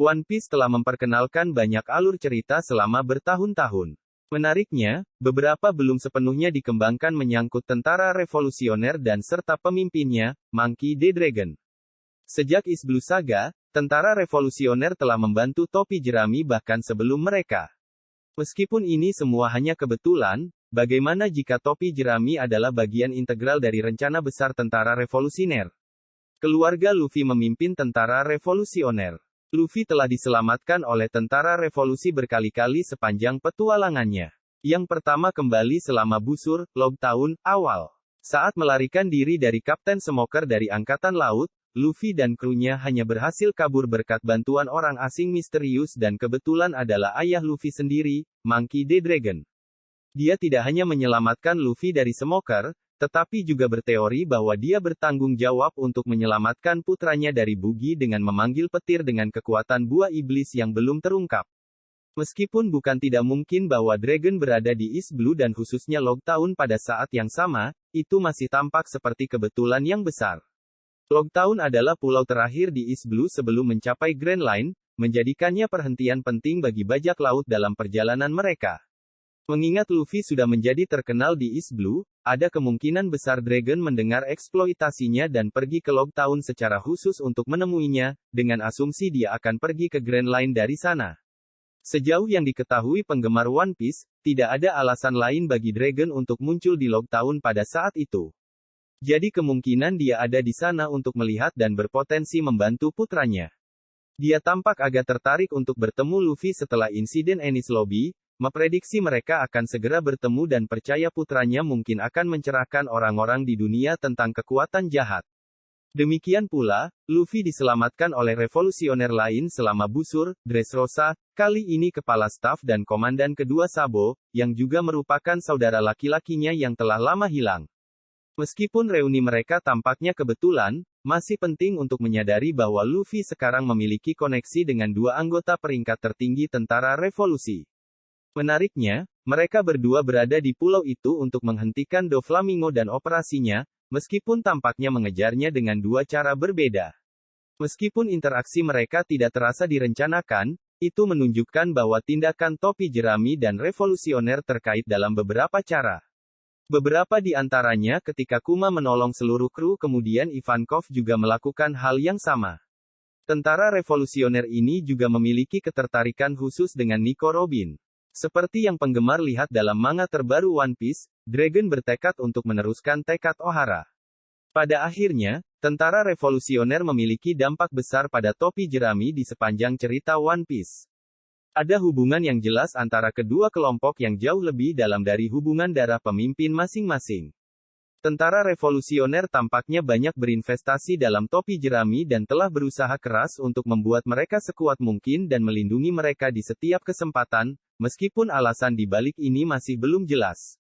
One Piece telah memperkenalkan banyak alur cerita selama bertahun-tahun. Menariknya, beberapa belum sepenuhnya dikembangkan menyangkut tentara revolusioner dan serta pemimpinnya, Monkey D. Dragon. Sejak East Blue Saga, tentara revolusioner telah membantu topi jerami bahkan sebelum mereka. Meskipun ini semua hanya kebetulan, bagaimana jika topi jerami adalah bagian integral dari rencana besar tentara revolusioner? Keluarga Luffy memimpin tentara revolusioner. Luffy telah diselamatkan oleh tentara revolusi berkali-kali sepanjang petualangannya. Yang pertama kembali selama busur, log tahun awal. Saat melarikan diri dari Kapten Smoker dari Angkatan Laut, Luffy dan krunya hanya berhasil kabur berkat bantuan orang asing misterius dan kebetulan adalah ayah Luffy sendiri, Monkey D. Dragon. Dia tidak hanya menyelamatkan Luffy dari Smoker, tetapi juga berteori bahwa dia bertanggung jawab untuk menyelamatkan putranya dari Buggy dengan memanggil petir dengan kekuatan buah iblis yang belum terungkap. Meskipun bukan tidak mungkin bahwa Dragon berada di East Blue dan khususnya Log Town pada saat yang sama, itu masih tampak seperti kebetulan yang besar. Log Town adalah pulau terakhir di East Blue sebelum mencapai Grand Line, menjadikannya perhentian penting bagi bajak laut dalam perjalanan mereka. Mengingat Luffy sudah menjadi terkenal di East Blue, ada kemungkinan besar Dragon mendengar eksploitasinya dan pergi ke Log Town secara khusus untuk menemuinya, dengan asumsi dia akan pergi ke Grand Line dari sana. Sejauh yang diketahui penggemar One Piece, tidak ada alasan lain bagi Dragon untuk muncul di Log Town pada saat itu. Jadi kemungkinan dia ada di sana untuk melihat dan berpotensi membantu putranya. Dia tampak agak tertarik untuk bertemu Luffy setelah insiden Enies Lobby, memprediksi mereka akan segera bertemu dan percaya putranya mungkin akan mencerahkan orang-orang di dunia tentang kekuatan jahat. Demikian pula, Luffy diselamatkan oleh revolusioner lain selama busur, Dressrosa, kali ini kepala staf dan komandan kedua Sabo, yang juga merupakan saudara laki-lakinya yang telah lama hilang. Meskipun reuni mereka tampaknya kebetulan, masih penting untuk menyadari bahwa Luffy sekarang memiliki koneksi dengan dua anggota peringkat tertinggi tentara revolusi. Menariknya, mereka berdua berada di pulau itu untuk menghentikan Doflamingo dan operasinya, meskipun tampaknya mengejarnya dengan dua cara berbeda. Meskipun interaksi mereka tidak terasa direncanakan, itu menunjukkan bahwa tindakan topi jerami dan revolusioner terkait dalam beberapa cara. Beberapa di antaranya ketika Kuma menolong seluruh kru kemudian Ivankov juga melakukan hal yang sama. Tentara revolusioner ini juga memiliki ketertarikan khusus dengan Nico Robin. Seperti yang penggemar lihat dalam manga terbaru One Piece, Dragon bertekad untuk meneruskan tekad Ohara. Pada akhirnya, tentara revolusioner memiliki dampak besar pada topi jerami di sepanjang cerita One Piece. Ada hubungan yang jelas antara kedua kelompok yang jauh lebih dalam dari hubungan darah pemimpin masing-masing. Tentara revolusioner tampaknya banyak berinvestasi dalam topi jerami dan telah berusaha keras untuk membuat mereka sekuat mungkin dan melindungi mereka di setiap kesempatan, meskipun alasan di balik ini masih belum jelas.